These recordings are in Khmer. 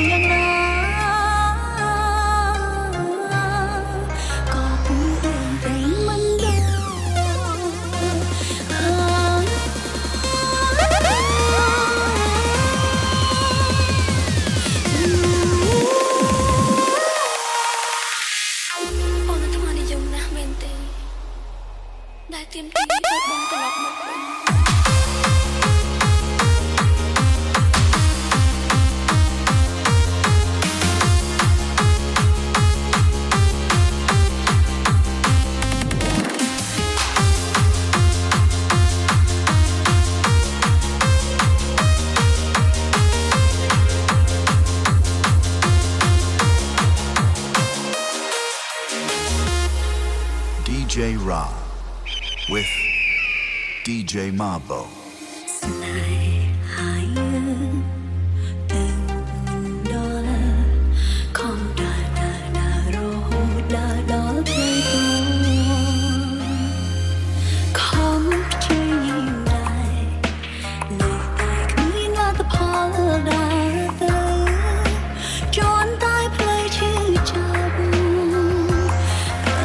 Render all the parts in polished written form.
យ៉ាងណាក៏ពុំព្រមមិនដែរអូនថ្មនិយមណាស់មែនទេដែលទៀមទីឲ្យបងត្រឡប់មកវិញ DJ Ra with DJ Mabo. ស្នេហាយើងទៅដល់ខំដើររហូតដល់ផ្លូវទៅខំព្យាយាមដែរនៅតែគ្មានលទ្ធផលដែរទៅជន់តែផ្លូវឈឺចាប់ អ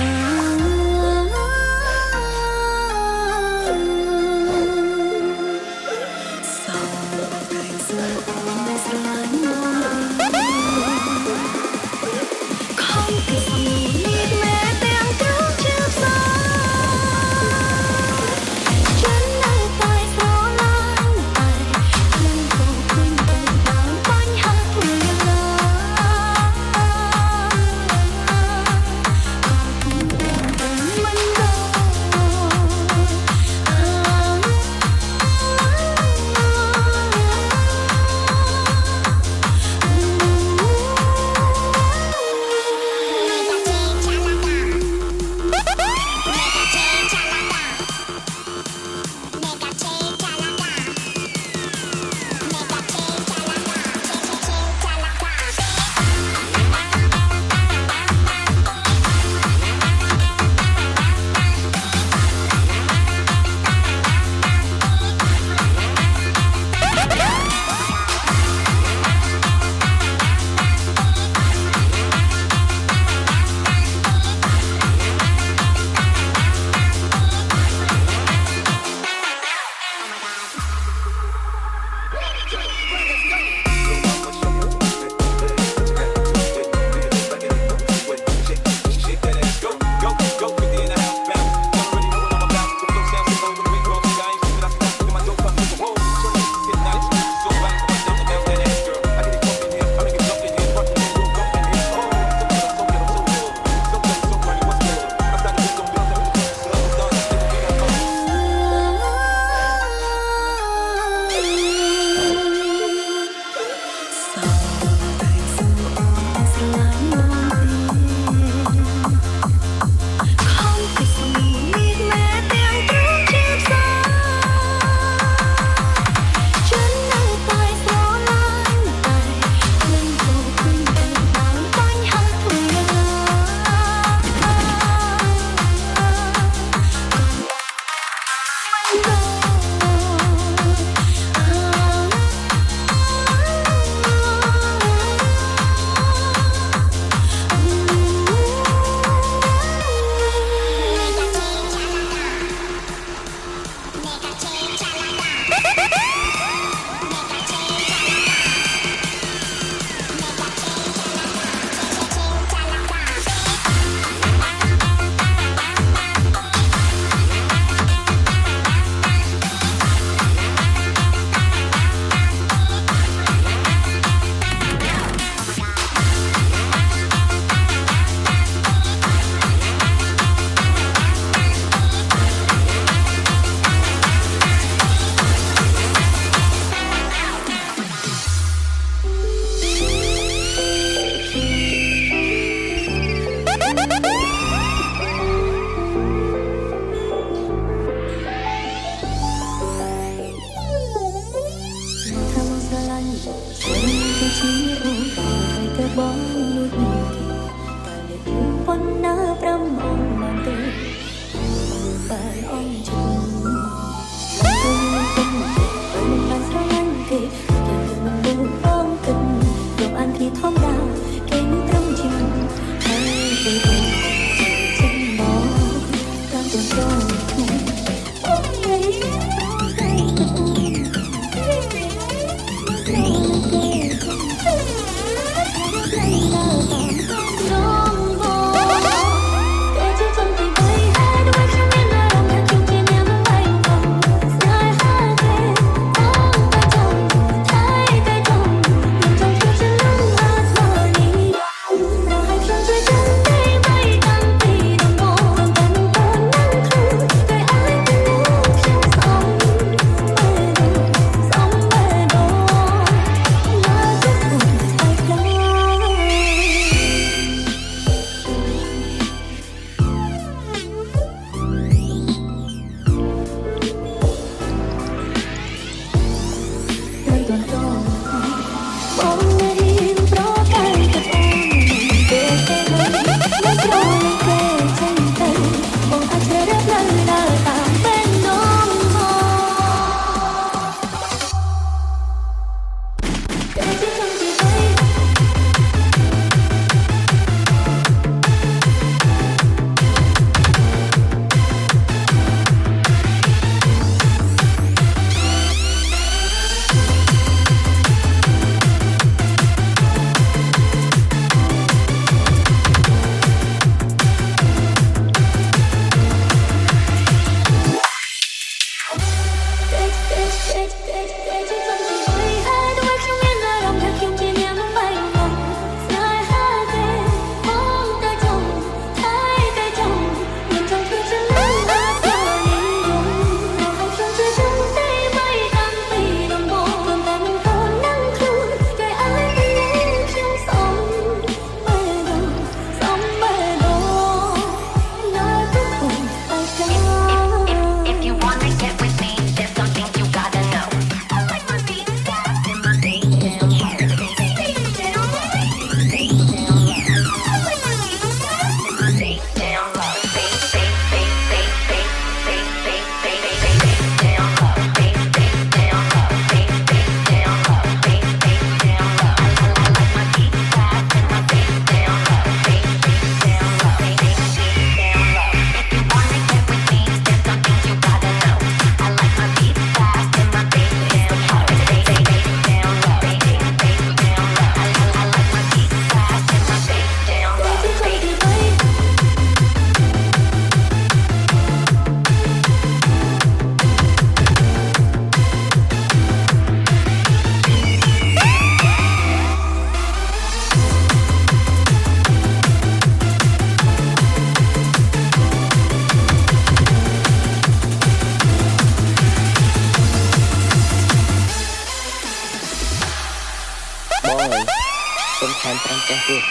សុំថែម5ចេះទៀត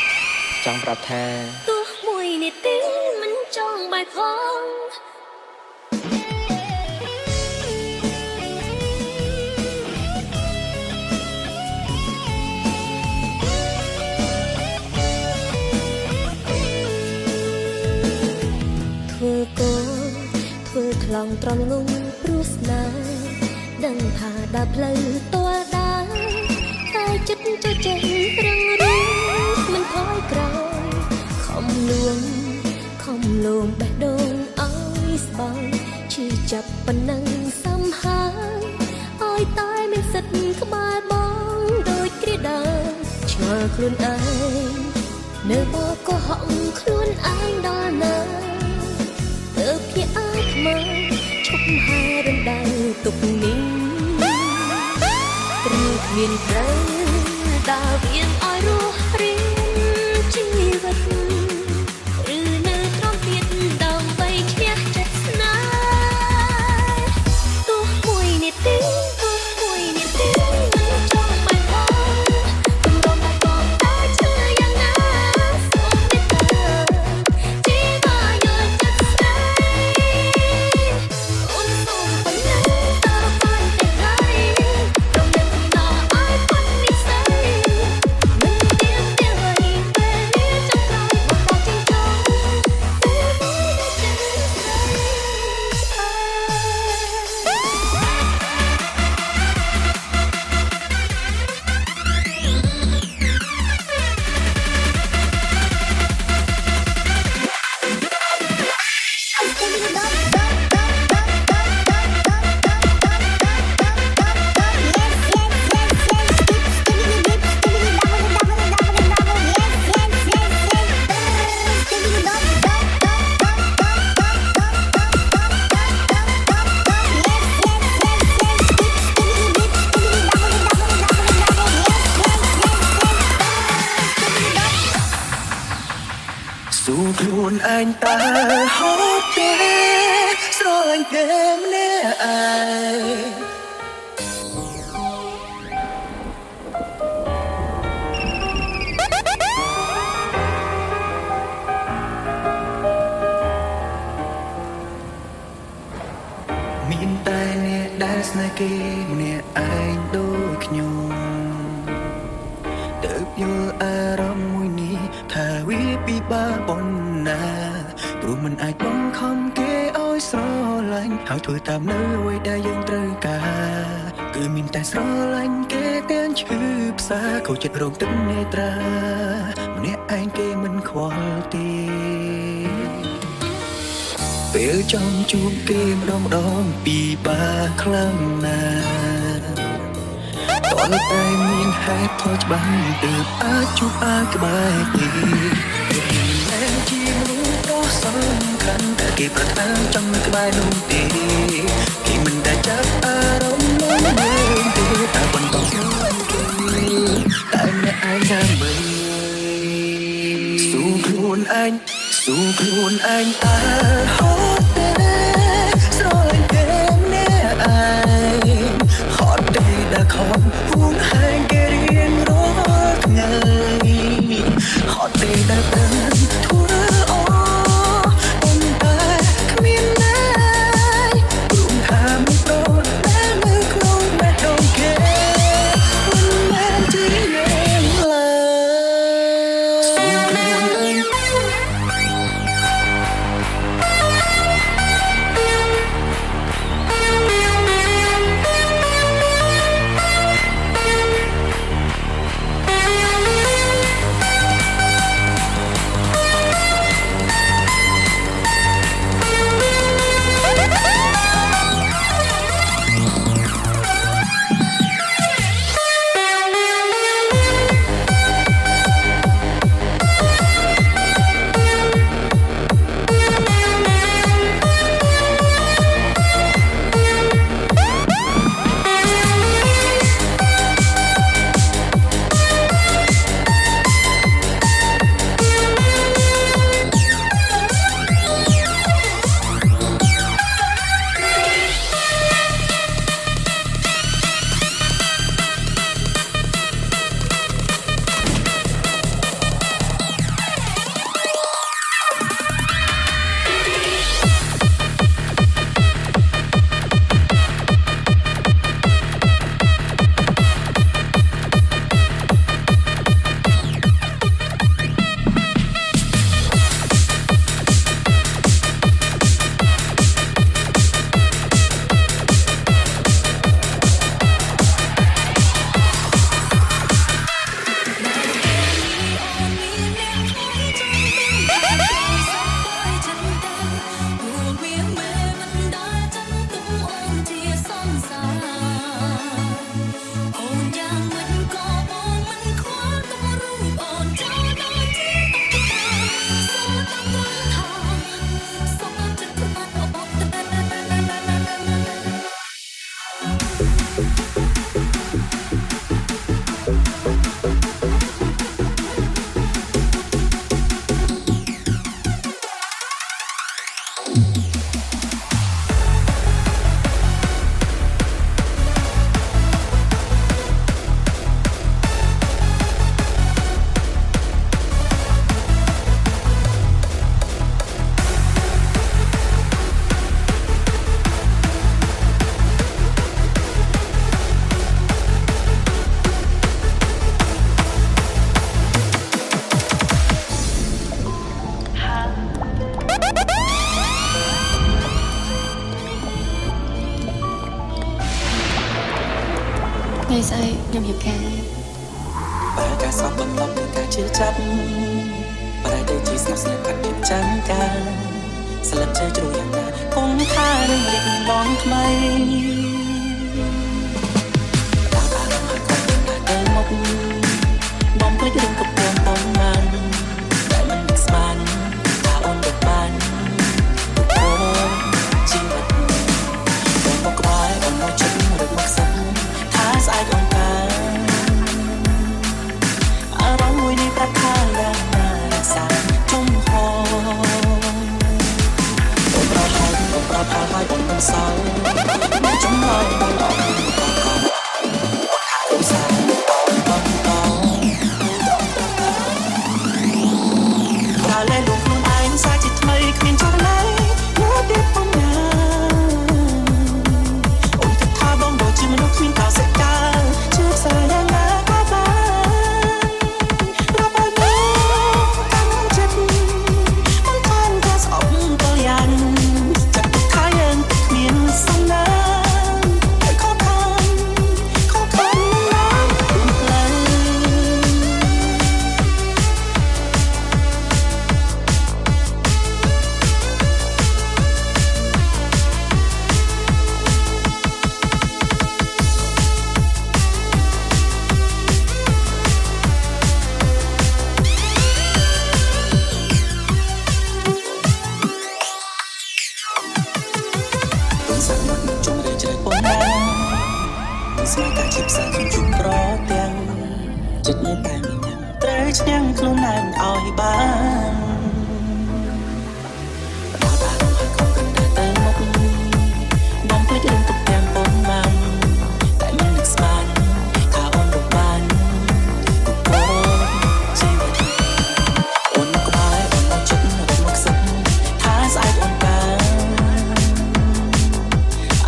ចង់ប្រាប់ថាទោះមួយនេះទេមិនចង់បែកផងធ្វើកូនធ្វើខ្លងត្រង់ងងព្រោះស្នេហ៍ដឹងថាដើរផ្លូវតួដើរតែចិត្តចុះចេះរឹងរូសមិនថយក្រោយខំលួងបេះដូងឲ្យស្បើយឈឺចាប់ប៉ុណ្ណឹងសំហើយឲ្យតែមានសិទ្ធក្បែរបងដូចគ្រាដើរឆ្ងល់ខ្លួនឯងនៅបកកុហកខ្លួនឯងដល់ណាទើបភ្ញាក់អាយខ្មៅឈប់ហារំដៅទុកនេះព្រោះមានត្រូវដើរវាងឲ្យរស់រៀនជីវិតឬនៅត្រង់ទៀតដើម្បីឈ្នះចិត្តស្នេហ៍ទោះមួយនេះទេមិនចង់បែកផងទម្រាំតែក៏តែឈឺយ៉ាងណាសូមមេត្តាជីវាយល់ចិត្តស្នេហ៍អូនសូមប៉ុណ្ណឹងតើបានតែហើយរំលឹកដល់ឲ្យប៉ុននិស្ស័យមិនទៀងទាឲ្យពេលចង់ក្រោយមកតែជិះចង់ពេលមួយដែលចិត្តស្នេហ៍ស៊ូខ្លួនឯងតើហត់ទេស្រឡាញ់គេម្នាក់ឯងមានតែអ្នកដែលស្នេហ៍គេម្នាក់ឯងដូចខ្ញុំទើបយល់អារម្មណ៍មួយនេះថាវាពិបាកប៉ុណ្ណាព្រោះមិនអាចបង្ខំគេឲ្យស្រឡាញ់ហើយធ្វើតាមនៅអ្វីដែលយើងត្រូវការគឺមានតែស្រឡាញ់គេទាំងឈឺផ្សាខូចចិត្តរងទឹកនេត្រាម្នាក់ឯងគេមិនខ្វល់ទេពេលចង់ជួបគេម្ដងពិបាកខ្លាំងណាស់តើតែមានហេតុផលច្បាស់ទើបអាចជួបអាចក្បែរគេតែជាមនុស្សដ៏សំខាន់តែគេប្រថានចង់នៅក្បែរនោះទេគេមិនដែលចាប់អារម្មណ៍នឹងយើងទេតែបន្តខ្លួនគេតែអ្នកឯងដើម្បីស៊ូខ្លួនឯងតើហត់ទេស្រឡាញ់គេម្នាក់ឯងហត់ទេដែលខំហួងហែងគេរៀងរាល់ថ្ងៃហត់ទេដែលបានធ្វើអប៉ុន្តែគ្មានណាយព្រមថាមិនប្រត់ដែលនៅក្នុងបេះដូងគេមិនមែនជាយើងឡើយស៊ូខ្លួនឯង ខ្ញុំរៀបការបើការសោកបន្លប់នឹងការជឿចាប់បើតែជាស្នាប់ស្នាប់កាត់ភាពចាំការស្លឹកជើជ្រួយយ៉ាងណាគង់ថានឹងរៀបបងថ្មីដល់អារម្មណ៍ហើយគាត់ទៅណាទៅមកបងភ្លេចរឿងកំពុងប៉ុន្មានតែមិននឹកស្មានថាអូនទៅបានអូជីវិតបងមកក្បែរអូនមកជិតឬមកសិនថាស្អែកអូនបានអារម្មណ៍មួយនេះប្រថាយ៉ាងណារក្សាជុំហោអូនប្រហែលហើយអូនមិនសល់ចំណាយបងអត់អូនថាលែងលោកខ្លួនឯងសាជាថ្មីគ្មានចរណៃមួយទៀតប៉ុណ្ណាអូនគិតថាបងដូចជាមនុស្សគ្មានកោសិកាជឿផ្សាយយ៉ាងណាក៏បានរាប់ឲ្យមកកាន់ចិត្តមិនខានក៏ស្អប់ទៅយ៉ាងចាក់ថាយើងគ្មានសំណាងឲ្យខកខានណាស់ឡើងស្មារតីជាផ្សារជុំប្រទាំងចិត្តនៅតែមានត្រូវឈ្នះខ្លួនឯងឲ្យបានដល់អារម្មណ៍ហើយខំកាន់តែទៅមុខបងភ្លេចរឿងទុកទាំងប៉ុន្មានតែមិននឹកស្មានថាអូនរកបានអូជីវិតអូនមកក្បែរអូនមកជិតរត់មកសិនថាស្អែកអូនបាន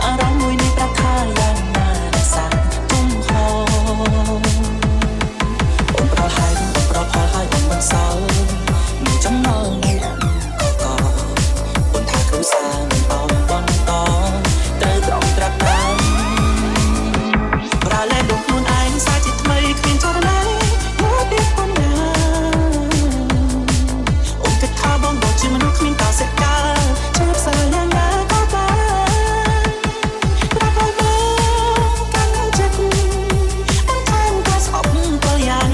អារម្មណ៍មួយនេះប្រថាយ៉ាងណារក្សាជុំហោអូនប្រហែលហើយអូនមិនសល់មានចំណងនៅក៏អូនថាគ្រូសាមិនអោនបន្តត្រូវត្រង់ត្រាប់តាមប្រាលែងលោកខ្លួនឯងសាជាថ្មីគ្មានចរណៃមួយទៀតប៉ុណ្ណាអូនគិតថាបងដូចជាមនុស្សគ្មានកោសិកាជឿផ្សាយយ៉ាងណាក៏បានរាប់ឲ្យមកកាន់ចិត្តមិនខានក៏ស្អប់ទៅយ៉ាង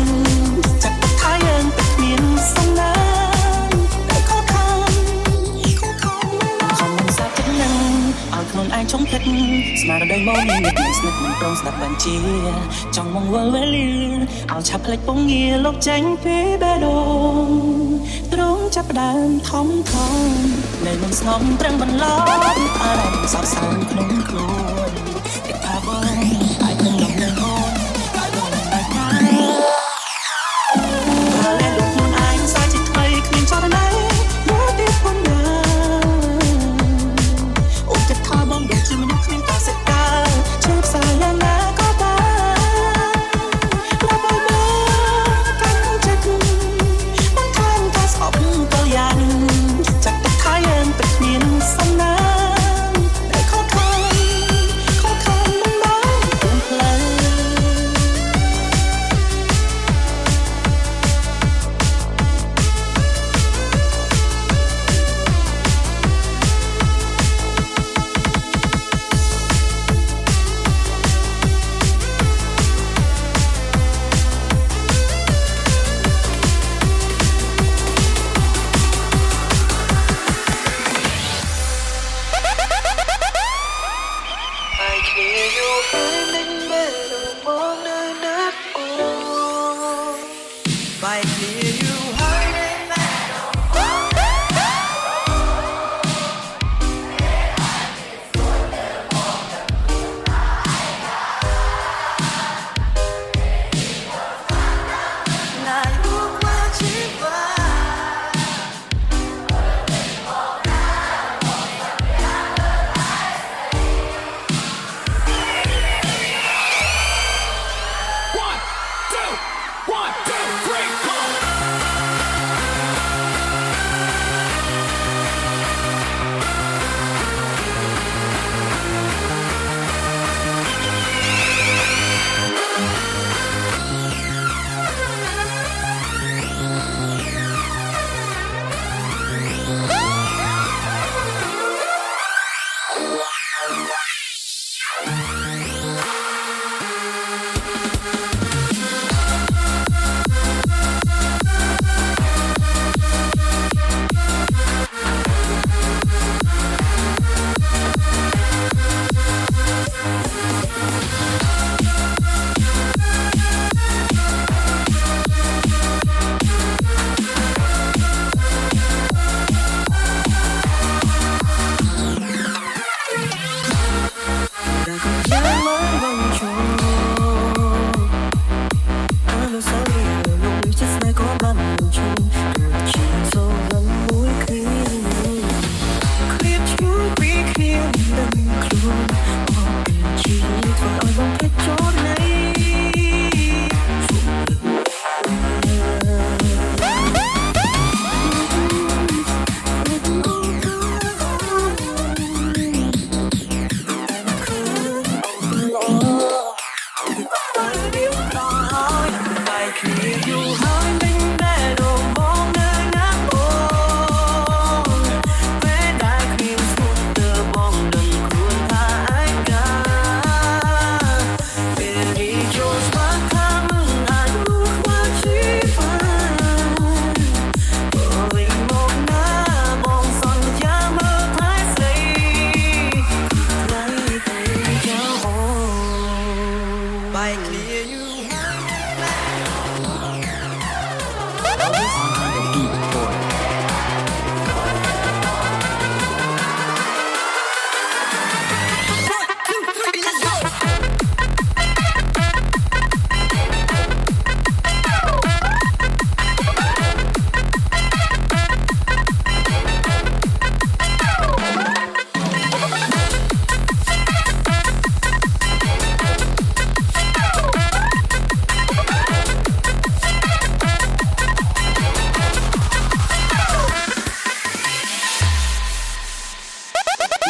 ចាក់ថាយើងទៅគ្មានសំណាងតែខកខានខំមិនសាប់ចិត្តនឹងឲ្យខ្លួនឯងចង់គិតស្មារតីមកមានស្និទ្ធមិនព្រមស្ដាប់បញ្ជាចង់មកវល់វេលាឲ្យឆាប់ផ្លេចពងងារលោកចេញពីបេះដូងទ្រង់ចាប់ផ្ដើមធំនៅនឹងស្នំត្រឹងបន្លប់អារម្មណ៍សោកសៅក្នុងខ្លួនតែថាបងអាចនឹងលំនឹងអូនឲ្យបងតែកាយលែងលោកខ្លួនឯងសាជាថ្មីគ្មានចរណៃមួយទៀតប៉ុណ្ណាអូនគិតថាបងដូចជាមនុស្សគ្មានកោសិកាជឿផ្សាយយ៉ាងណាក៏បានរាប់ឲ្យមកកាន់ចិត្តមិនខានក៏ស្អប់ទៅយ៉ាងចាក់ទឹកថាយើងទៅគ្មានសំណាងតែខកខានមិនបានពុំផ្លូវ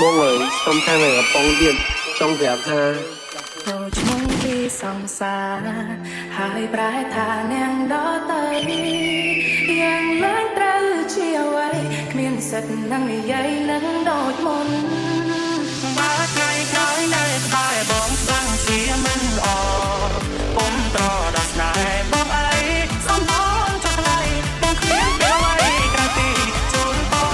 បងអើយសុំថានៅកំពង់ទៀតចង់ប្រាប់ថា ហូចមុំពីសង្សារហើយប្រែថានាងដតៃយ៉ាងឡើងត្រូវជាអ្វីគ្មានសិទ្ធនឹងនិយាយនឹងដូចមុនបើថ្ងៃក្រោយនៅក្បែរបងស្លាំងជាមិនល្អពុំត្រដល់ស្នេហ៍បងអីសំបងចុះថ្លៃបងគ្មានអ្វីក្រៅពីជូនបង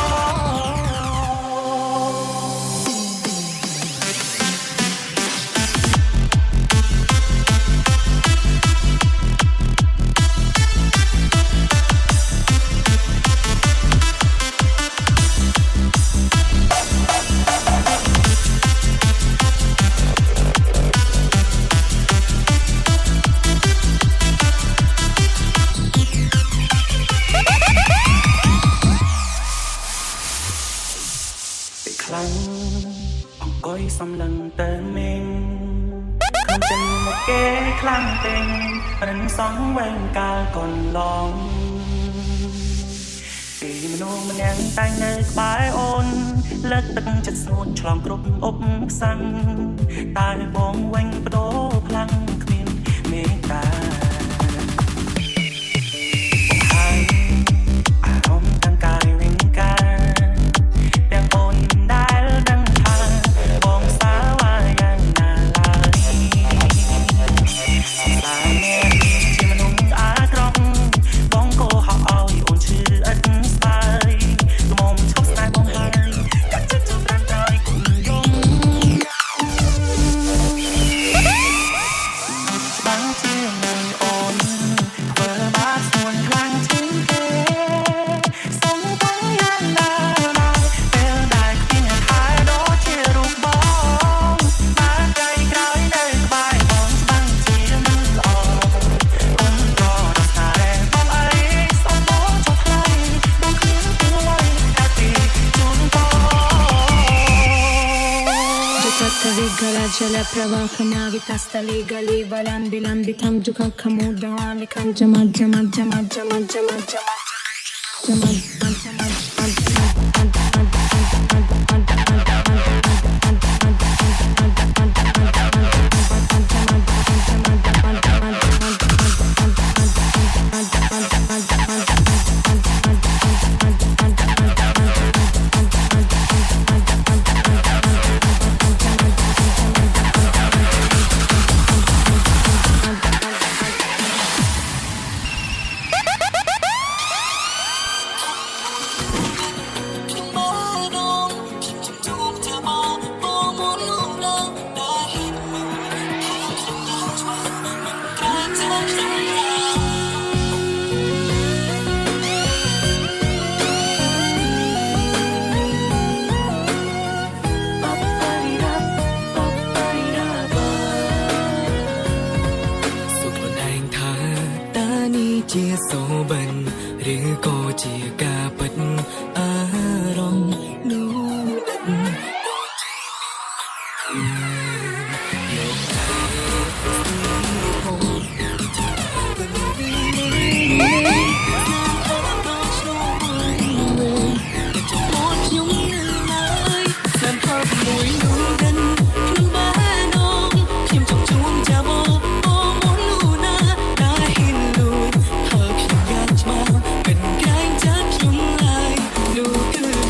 ខ្លាំងអង្គុយសំឡឹងទៅមេងខ្ញុំចិនមកគេខ្លាំងពេញរិនសងវែងកាលកន្លងពីមនុស្សម្នាក់តែងនៅក្បែរអូនលើកទឹកចិត្តស្នួនឆ្លងគ្រប់អុបសាំងតែបងវិញបដូរខ្លាំងគ្មានមេត្តាហើយអារម្មណ៍ទាំងកាយវិញកាទាំងអូនដែលដឹងថាបងសាវាយ៉ាងណាឡើយស្ដាយមែនជាមនុស្សស្អាតត្រង់បងក៏ហៅឲ្យអូនឈឺអត់ស្ដាយក្មុំឈប់ស្ដាយបងហើយកាត់ចិត្តចាំប្រាំត្រៃគុំយំច្បាំងជាមួយអូនធ្វើបាបស្នួនខ្លាំងជាងគេសុំបងយ៉ាងណាពេលដែលគ្មានខែដូចជារូបបងបានใจក្រោយនៅក្បែរបងច្បាំងជាមិនល្អគុំក៏ដល់ស្នេហ៍បងអីសុំបងចុះថ្លៃបងគ្មានអ្វីតែពីជូនបង Vigala jala pravahana vitasta legali valambi lambi tham jukha khamuda likhan jama jama jama jama jama jama jamaជាសូបិនឬក៏ជាការពិតអារម្មណ៍នោះដឹងដូចជាយកតែហូប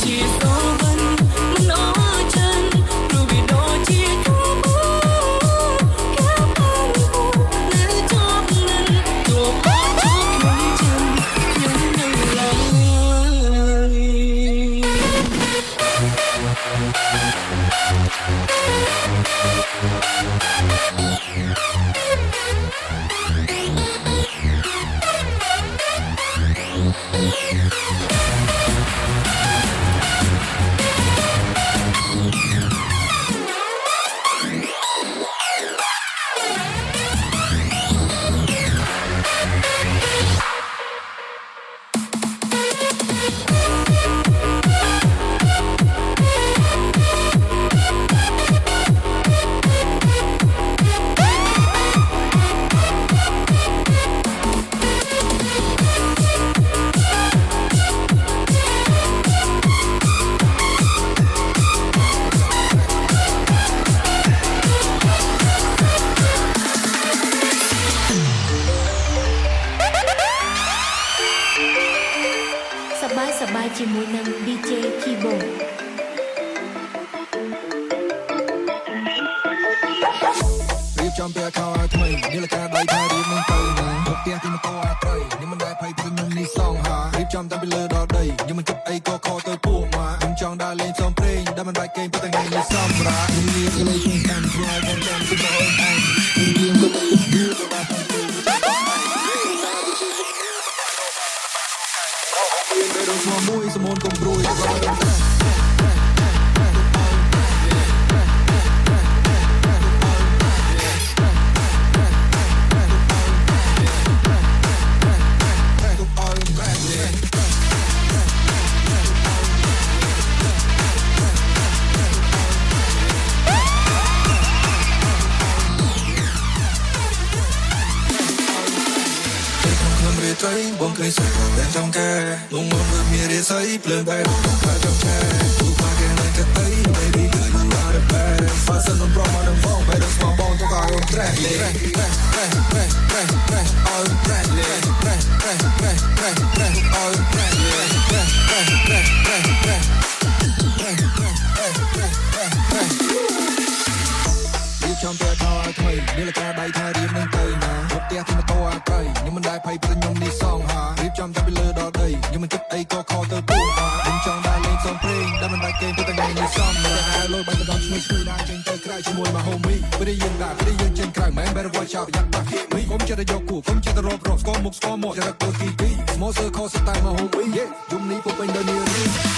ជាសូ សប្បាយជាមួយនឹង DJ Kibo រៀបចំពេលខោឲ្យថ្មីនេះលកាដៃថារៀបនឹងទៅណាមុខផ្ទះទីម៉ូតូអាត្រីនេះមិនដែលភ័យព្រឹងខ្ញុំនេះសងហារៀបចំតាំងពីលើដល់ដីខ្ញុំមិនគិតអីក៏ខទៅពួកមកខ្ញុំចង់ដើរលេងសំព្រេងដែលមិនបាច់គេប៉ុន្តែថ្ងៃនេះសម្រាប់ខ្ញុំមានកលេសខ្ញុំតាមព្រោះខ្ញុំចាំទៅអូនឯងខ្ញុំក៏ទៅយូរទៅបានទៅមានតែរងស្មោះមួយសមូនកុំព្រួយក៏បងเคยสุดแต่จองแกลงมือมีเรื่องใส่เปลือยไปต้องการจองแกดูมาแค่ไหนก็เตย baby girl you are the best ฟาสนุนพร้อมมาดังฟ้องไปดังสมองบองต้องการon track on track on track ចំតែខោឲ្យថ្មីនេះលកាដៃថារៀបនឹងទៅណាមុខផ្ទះទីម៉ូតូអាត្រីខ្ញុំមិនដែលភ័យព្រឹងខ្ញុំនេះសងហារៀបចំតាំងពីលើដល់ដីខ្ញុំមិនគិតអីក៏ខទៅពួកខ្ញុំចង់ដើរលេងសំព្រេងដែលមិនបាច់គេទៅថ្ងៃនេះសំតែហើយលុយបាច់ទៅដល់ឈ្មោះឈ្មោះដើរចេញទៅក្រៅជាមួយមក homie ព្រៃយើងដើរព្រៃយើងចេញក្រៅមិនបែរ watch out យ៉ាប់បាក់គេមីកុំចិត្តយកគូកុំចិត្តរកស្គមមុខស្គមមកចរិតទៅទីទី small circle ស្តាយមក homie យំនេះពុកពេញដល់នេះ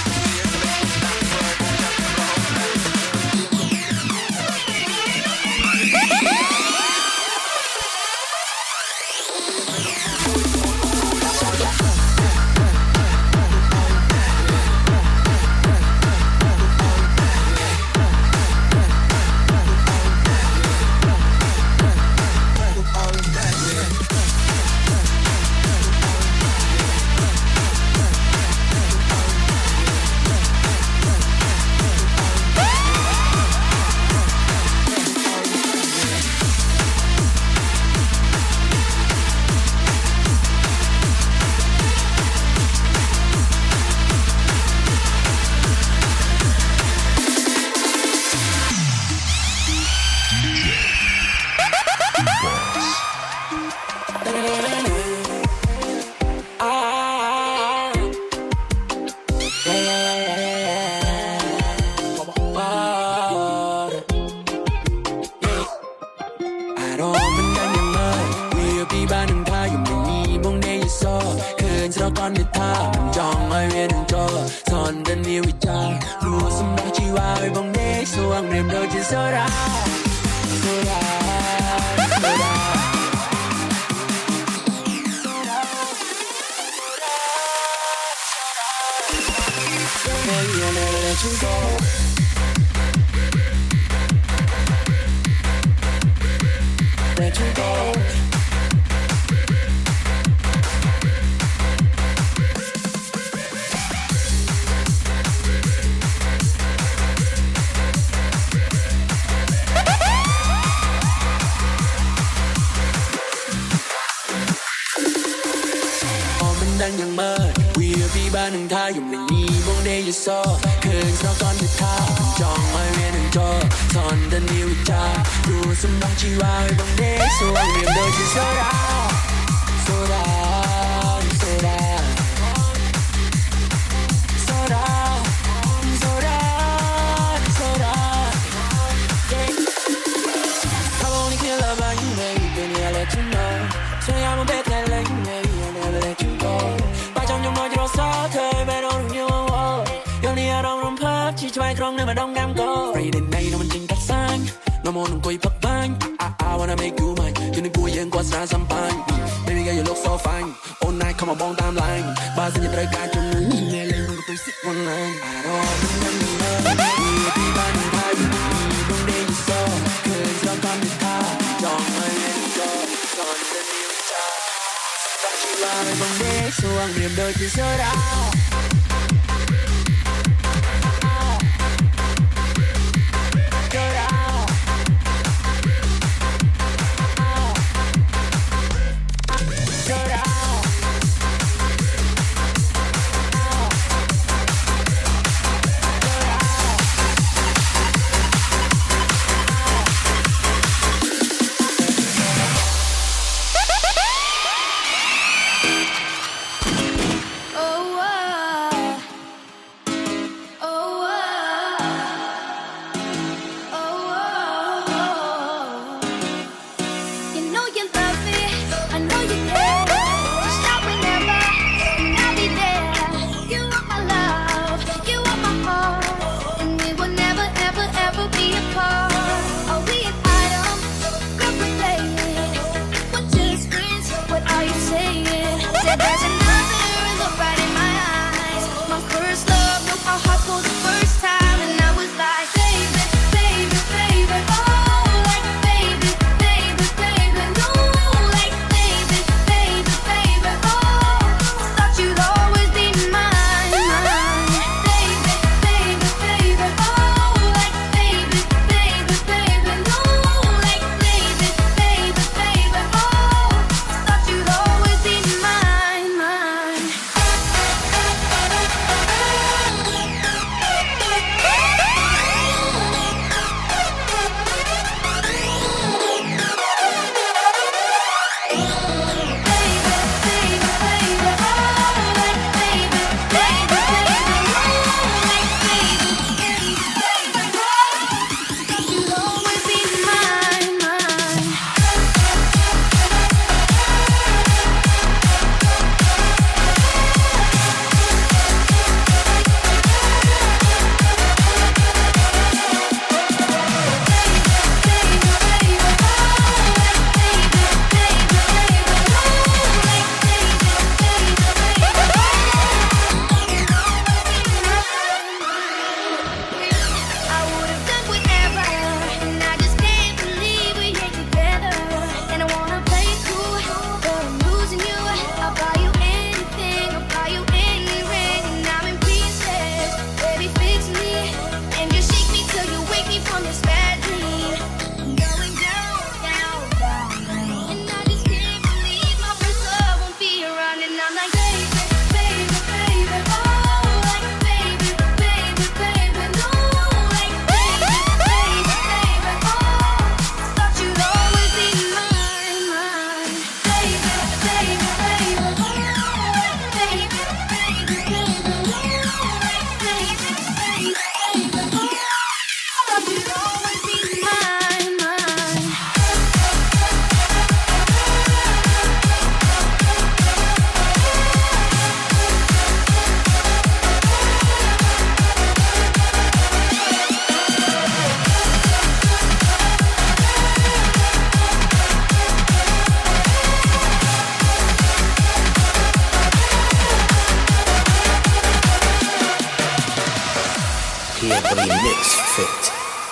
Give remix fit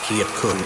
เกียรติคุณ